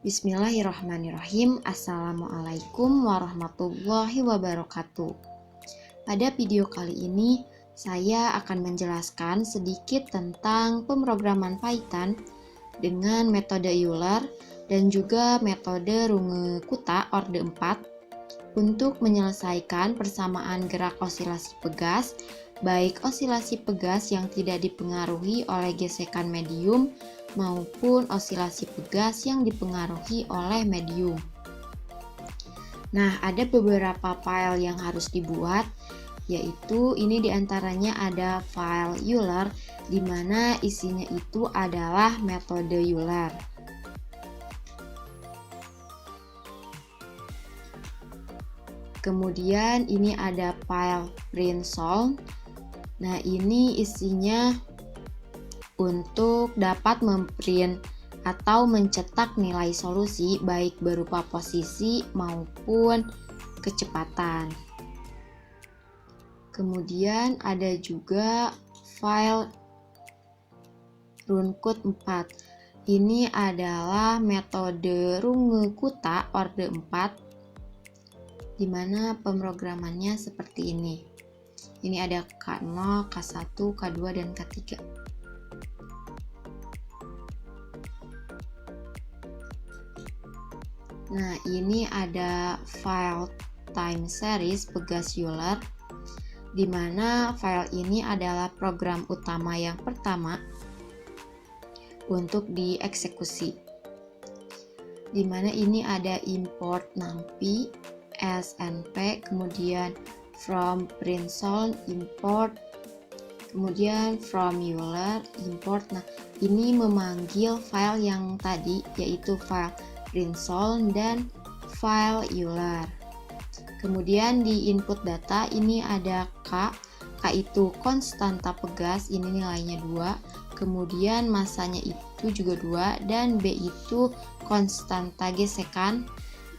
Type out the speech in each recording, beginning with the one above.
Bismillahirrahmanirrahim. Assalamualaikum warahmatullahi wabarakatuh. Pada video kali ini, saya akan menjelaskan sedikit tentang pemrograman Python dengan metode Euler dan juga metode Runge-Kutta orde 4 untuk menyelesaikan persamaan gerak osilasi pegas, baik osilasi pegas yang tidak dipengaruhi oleh gesekan medium maupun osilasi pegas yang dipengaruhi oleh medium. Nah, ada beberapa file yang harus dibuat, yaitu ini diantaranya ada file Euler, di mana isinya itu adalah metode Euler. Kemudian ini ada file print_solve. Nah, ini isinya untuk dapat memprint atau mencetak nilai solusi baik berupa posisi maupun kecepatan. Kemudian ada juga file Runge-Kutta 4. Ini adalah metode Runge-Kutta orde 4, di mana pemrogramannya seperti ini. Ini ada K0, K1, K2, dan K3. Nah, ini ada file time series pegas Euler, di mana file ini adalah program utama yang pertama untuk dieksekusi. Di mana ini ada import numpy, snp, kemudian from print_solve import, kemudian from Euler import. Nah, ini memanggil file yang tadi, yaitu file print_solve dan file Euler. Kemudian di input data ini ada K itu konstanta pegas, ini nilainya 2. Kemudian masanya itu juga 2, dan B itu konstanta gesekan,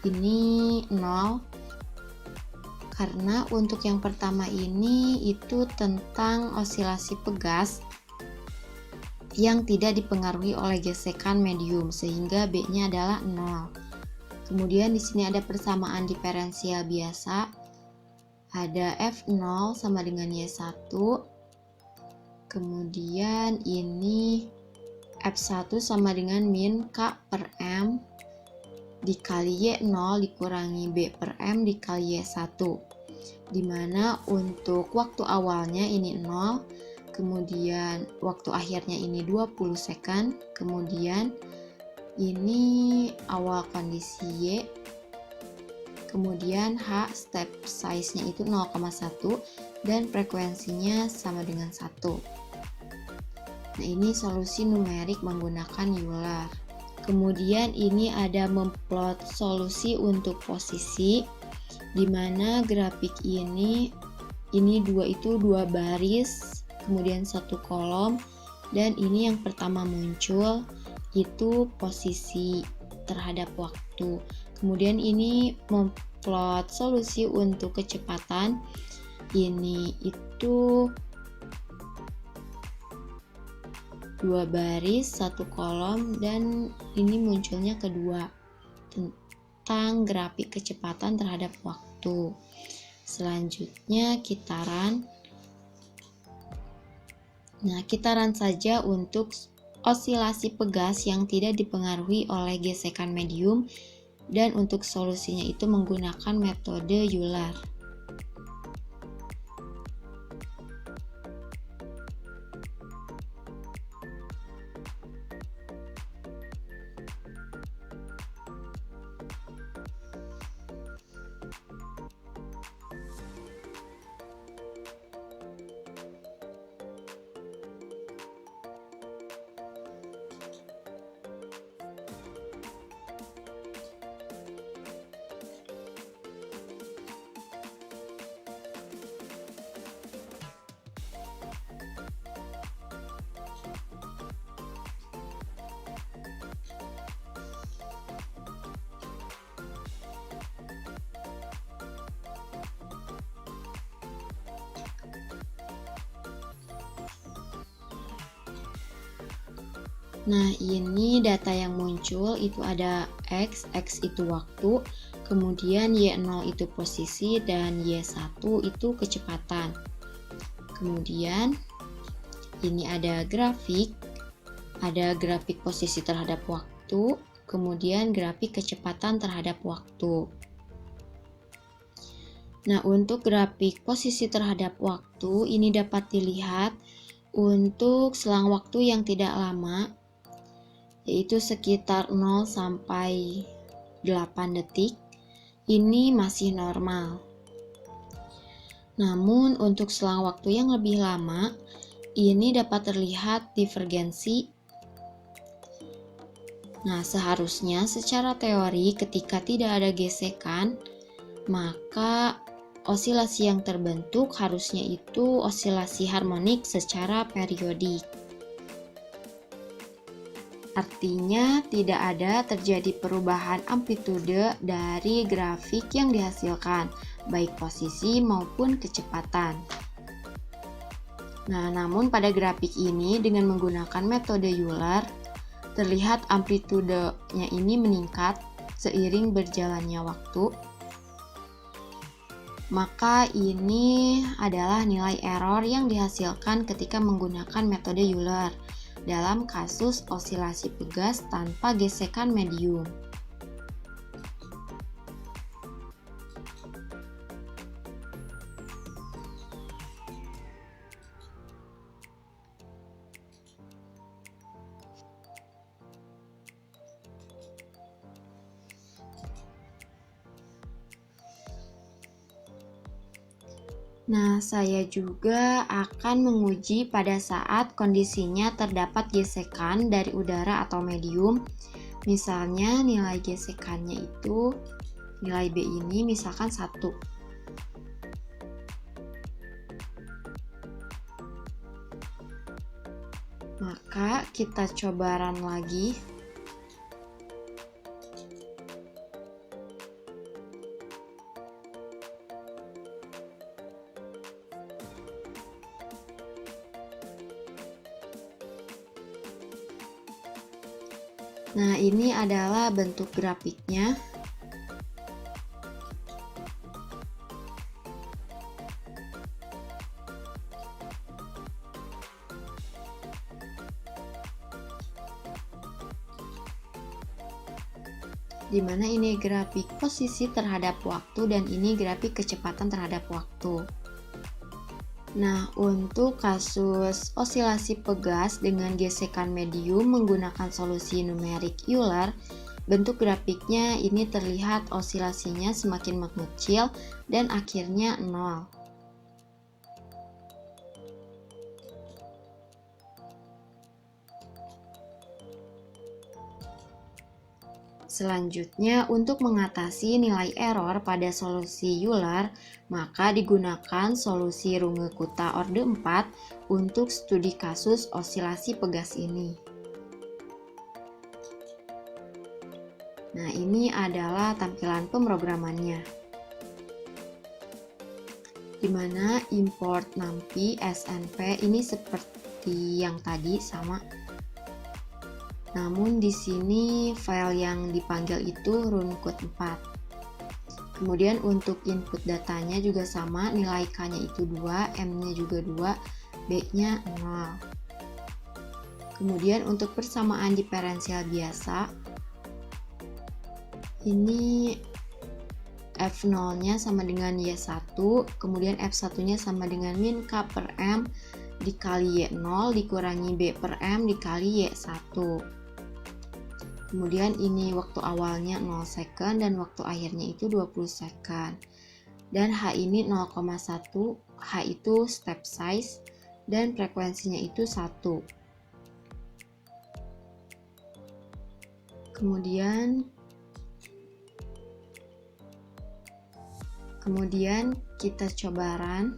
ini 0. Karena untuk yang pertama ini itu tentang osilasi pegas yang tidak dipengaruhi oleh gesekan medium, sehingga B-nya adalah 0. Kemudian di sini ada persamaan diferensial biasa. Ada F0 sama dengan Y1. Kemudian ini F1 sama dengan min K per M dikali Y0 dikurangi B per M dikali Y1. Dimana untuk waktu awalnya ini 0, kemudian waktu akhirnya ini 20 second, kemudian ini awal kondisi Y, kemudian H step size-nya itu 0,1 dan frekuensinya sama dengan 1. Nah, ini solusi numerik menggunakan Euler. Kemudian ini ada memplot solusi untuk posisi, di mana grafik ini 2 itu 2 baris, kemudian 1 kolom, dan ini yang pertama muncul itu posisi terhadap waktu. Kemudian ini memplot solusi untuk kecepatan, ini itu 2 baris, 1 kolom, dan ini munculnya kedua tentang grafik kecepatan terhadap waktu. Selanjutnya kitaran. Nah, kitaran saja untuk osilasi pegas yang tidak dipengaruhi oleh gesekan medium, dan untuk solusinya itu menggunakan metode Euler. Nah, ini data yang muncul itu ada X itu waktu, kemudian Y0 itu posisi, dan Y1 itu kecepatan. Kemudian ini ada grafik posisi terhadap waktu, kemudian grafik kecepatan terhadap waktu. Nah, untuk grafik posisi terhadap waktu ini dapat dilihat untuk selang waktu yang tidak lama, yaitu sekitar 0 sampai 8 detik, ini masih normal. Namun untuk selang waktu yang lebih lama, ini dapat terlihat divergensi. Nah, seharusnya secara teori ketika tidak ada gesekan, maka osilasi yang terbentuk harusnya itu osilasi harmonik secara periodik. Artinya tidak ada terjadi perubahan amplitude dari grafik yang dihasilkan, baik posisi maupun kecepatan. Nah, namun pada grafik ini dengan menggunakan metode Euler, terlihat amplitudenya ini meningkat seiring berjalannya waktu. Maka ini adalah nilai error yang dihasilkan ketika menggunakan metode Euler dalam kasus osilasi pegas tanpa gesekan medium. Nah, saya juga akan menguji pada saat kondisinya terdapat gesekan dari udara atau medium. Misalnya nilai gesekannya itu, nilai B ini misalkan 1. Maka kita coba run lagi. Nah, ini adalah bentuk grafiknya. Di mana ini grafik posisi terhadap waktu dan ini grafik kecepatan terhadap waktu. Nah, untuk kasus osilasi pegas dengan gesekan medium menggunakan solusi numerik Euler, bentuk grafiknya ini terlihat osilasinya semakin mengecil dan akhirnya 0. Selanjutnya, untuk mengatasi nilai error pada solusi Euler, maka digunakan solusi Runge-Kutta orde 4 untuk studi kasus osilasi pegas ini. Nah, ini adalah tampilan pemrogramannya, di mana import numpy snp ini seperti yang tadi sama. Namun di sini file yang dipanggil itu Runge-Kutta 4. Kemudian untuk input datanya juga sama, nilai K-nya itu 2, M-nya juga 2, B-nya 0. Kemudian untuk persamaan diferensial biasa, ini F0-nya sama dengan Y1, kemudian F1-nya sama dengan min K per M dikali Y0 dikurangi B per M dikali Y1. Kemudian ini waktu awalnya 0 second dan waktu akhirnya itu 20 second. Dan H ini 0,1, H itu step size dan frekuensinya itu 1. Kemudian kita coba run.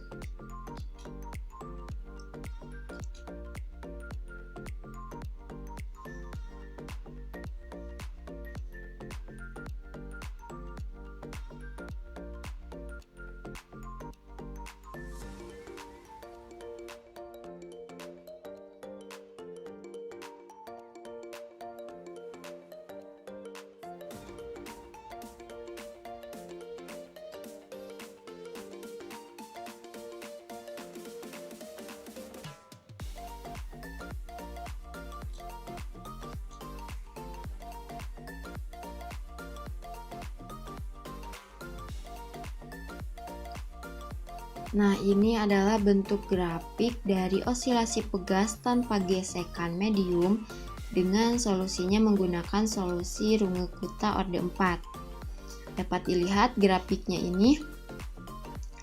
Nah, ini adalah bentuk grafik dari osilasi pegas tanpa gesekan medium dengan solusinya menggunakan solusi Runge-Kutta orde 4. Dapat dilihat grafiknya ini,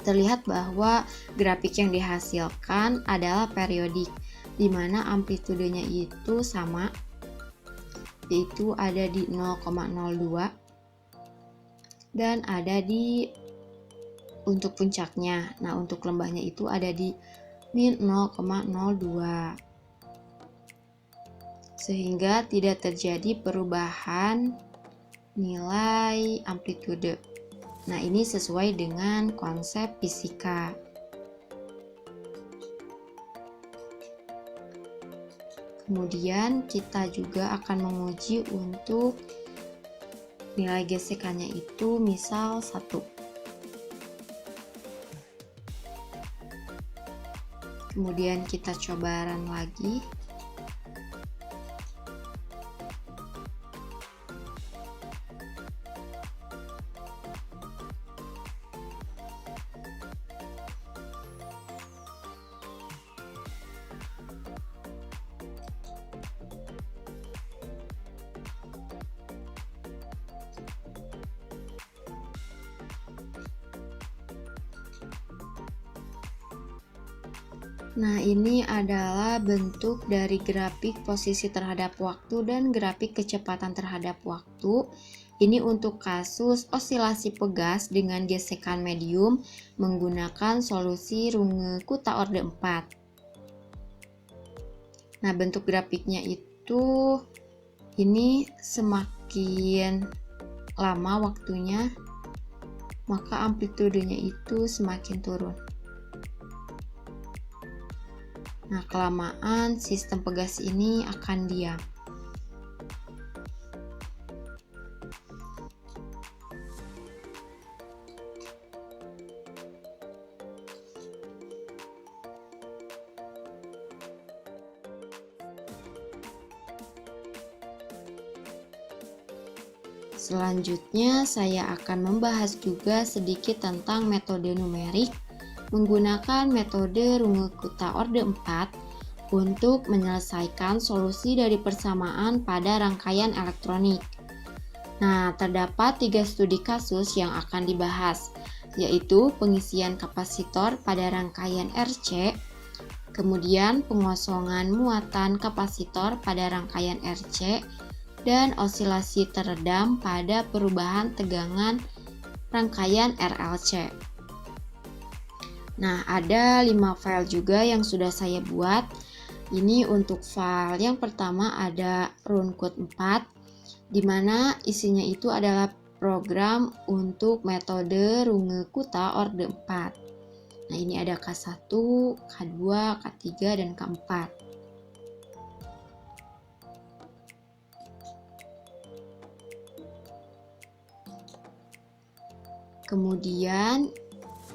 terlihat bahwa grafik yang dihasilkan adalah periodik, di mana amplitudenya itu sama, yaitu ada di 0,02 dan ada di untuk puncaknya. Nah, untuk lembahnya itu ada di min 0,02. Sehingga tidak terjadi perubahan nilai amplitude. Nah, ini sesuai dengan konsep fisika. Kemudian kita juga akan menguji untuk nilai gesekannya itu misal 1. Kemudian kita coba run lagi. Nah, ini adalah bentuk dari grafik posisi terhadap waktu dan grafik kecepatan terhadap waktu. Ini untuk kasus osilasi pegas dengan gesekan medium menggunakan solusi Runge-Kutta orde 4. Nah, bentuk grafiknya itu ini semakin lama waktunya, maka amplitudenya itu semakin turun. Nah, kelamaan sistem pegas ini akan diam. Selanjutnya, saya akan membahas juga sedikit tentang metode numerik menggunakan metode Runge-Kutta orde 4 untuk menyelesaikan solusi dari persamaan pada rangkaian elektronik. Nah, terdapat 3 studi kasus yang akan dibahas, yaitu pengisian kapasitor pada rangkaian RC, kemudian pengosongan muatan kapasitor pada rangkaian RC, dan osilasi teredam pada perubahan tegangan rangkaian RLC. Nah, ada 5 file juga yang sudah saya buat. Ini untuk file yang pertama ada Runcode 4, di mana isinya itu adalah program untuk metode Runge-Kutta orde 4. Nah, ini ada K1, K2, K3, dan K4. Kemudian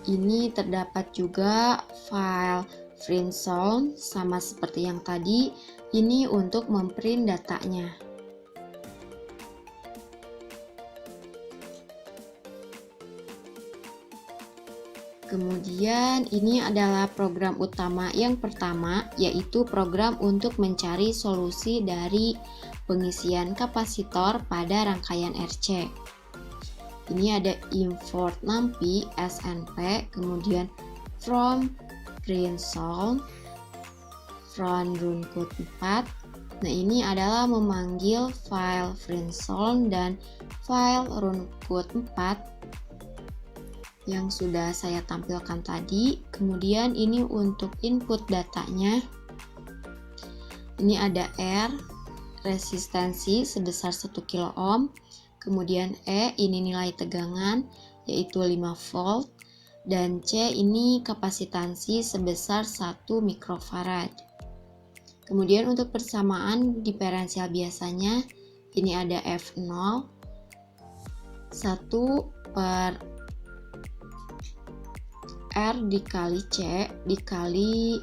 ini terdapat juga file Freensound sama seperti yang tadi, ini untuk memprint datanya. Kemudian ini adalah program utama yang pertama, yaitu program untuk mencari solusi dari pengisian kapasitor pada rangkaian RC. Ini ada import numpy snp, kemudian from Freensound, from Runcode 4. Nah, ini adalah memanggil file Freensound dan file Runcode 4 yang sudah saya tampilkan tadi. Kemudian ini untuk input datanya. Ini ada R, resistensi sebesar 1 kilo ohm. Kemudian E, ini nilai tegangan, yaitu 5 volt. Dan C, ini kapasitansi sebesar 1 mikrofarad. Kemudian untuk persamaan diferensial biasanya, ini ada F0, 1 per R dikali C dikali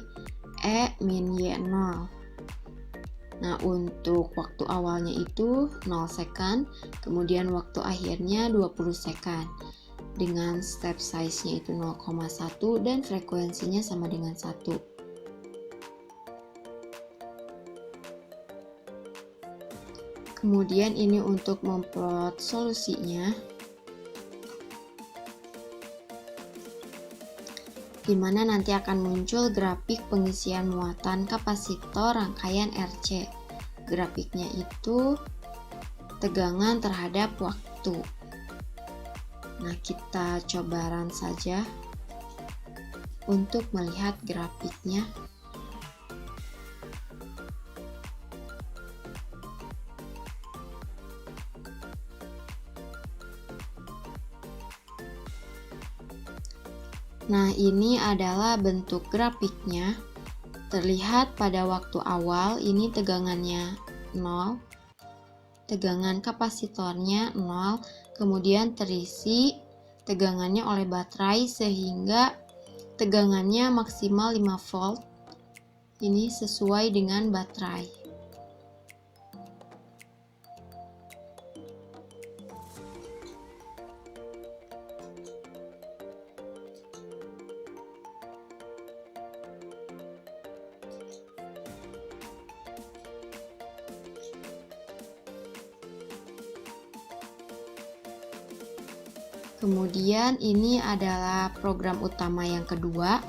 E min Y0. Nah, untuk waktu awalnya itu 0 second, kemudian waktu akhirnya 20 second. dengan step size-nya itu 0,1 dan frekuensinya sama dengan 1. Kemudian ini untuk memplot solusinya, di mana nanti akan muncul grafik pengisian muatan kapasitor rangkaian RC. Grafiknya itu tegangan terhadap waktu. Nah, kita coba run saja untuk melihat grafiknya. Nah, ini adalah bentuk grafiknya. Terlihat pada waktu awal ini tegangannya 0, tegangan kapasitornya 0, kemudian terisi tegangannya oleh baterai sehingga tegangannya maksimal 5 volt. Ini sesuai dengan baterai. Kemudian ini adalah program utama yang kedua,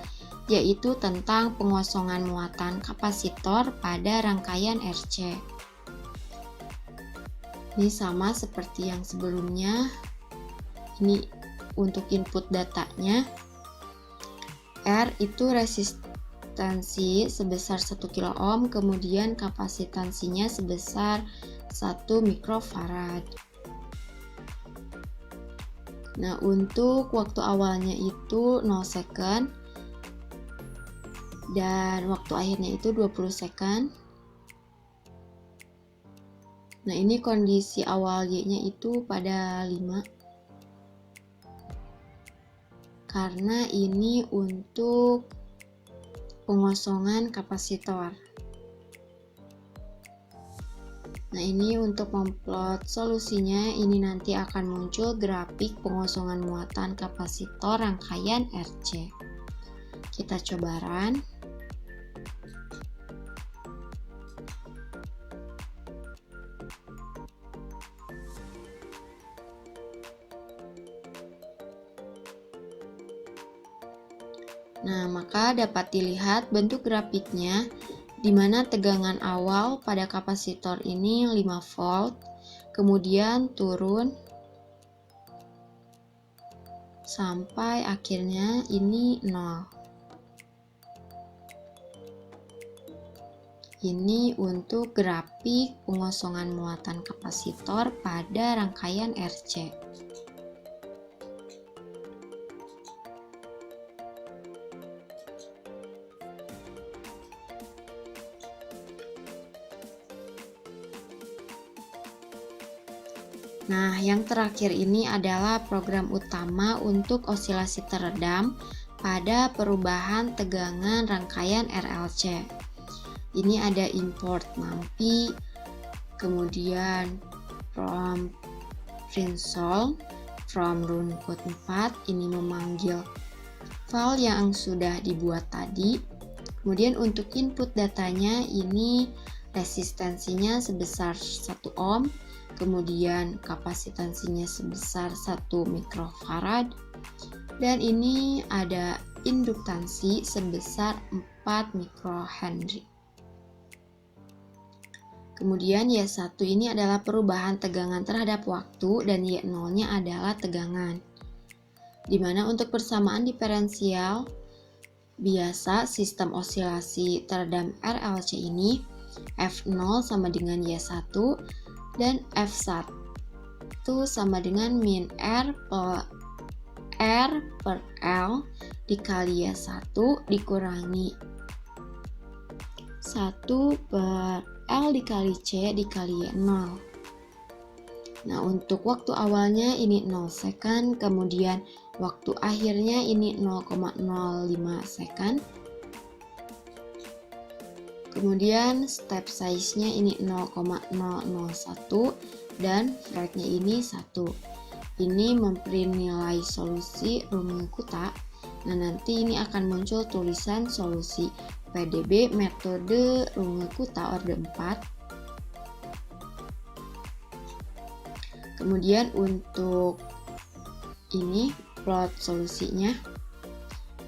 yaitu tentang pengosongan muatan kapasitor pada rangkaian RC. Ini sama seperti yang sebelumnya. Ini untuk input datanya. R itu resistansi sebesar 1 kilo ohm, kemudian kapasitansinya sebesar 1 mikrofarad. Nah, untuk waktu awalnya itu 0 second dan waktu akhirnya itu 20 second. Nah, ini kondisi awal Y-nya itu pada 5. Karena ini untuk pengosongan kapasitor. Nah, ini untuk memplot solusinya, ini nanti akan muncul grafik pengosongan muatan kapasitor rangkaian RC. Kita coba run. Nah, maka dapat dilihat bentuk grafiknya, di mana tegangan awal pada kapasitor ini 5 volt, kemudian turun sampai akhirnya ini 0. Ini untuk grafik pengosongan muatan kapasitor pada rangkaian RC. Nah, yang terakhir ini adalah program utama untuk osilasi teredam pada perubahan tegangan rangkaian RLC. Ini ada import MAMPI, kemudian from Friendsol, from Runcode 4, ini memanggil file yang sudah dibuat tadi. Kemudian untuk input datanya ini resistansinya sebesar 1 ohm, kemudian kapasitansinya sebesar 1 mikrofarad, dan ini ada induktansi sebesar 4 mikrohenry. Kemudian Y1 ini adalah perubahan tegangan terhadap waktu dan Y0-nya adalah tegangan. Dimana untuk persamaan diferensial biasa sistem osilasi teredam RLC ini F0 sama dengan Y1 dan F1 sama dengan min R per L dikali Y1 dikurangi 1 per L dikali C dikali Y0. Nah, untuk waktu awalnya ini 0 second, kemudian waktu akhirnya ini 0,05 second. Kemudian step size-nya ini 0,001 dan frag-nya ini 1. ini memberi nilai solusi Runge-Kutta. Nah, nanti ini akan muncul tulisan solusi PDB metode Runge-Kutta orde 4. Kemudian untuk ini plot solusinya.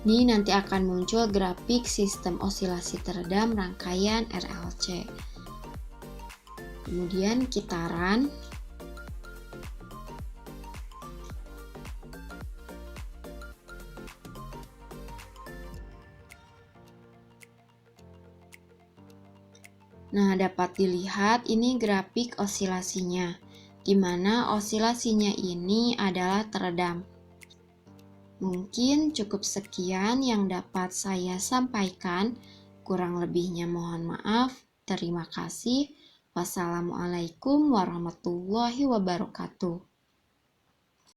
Ini nanti akan muncul grafik sistem osilasi teredam rangkaian RLC. Kemudian kitaran. Nah, dapat dilihat ini grafik osilasinya, di mana osilasinya ini adalah teredam. Mungkin cukup sekian yang dapat saya sampaikan. Kurang lebihnya mohon maaf. Terima kasih. Wassalamualaikum warahmatullahi wabarakatuh.